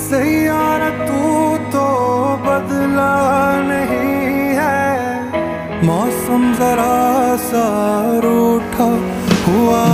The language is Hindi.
सैयारा तू तो बदला नहीं है, मौसम जरा सा रूठा हुआ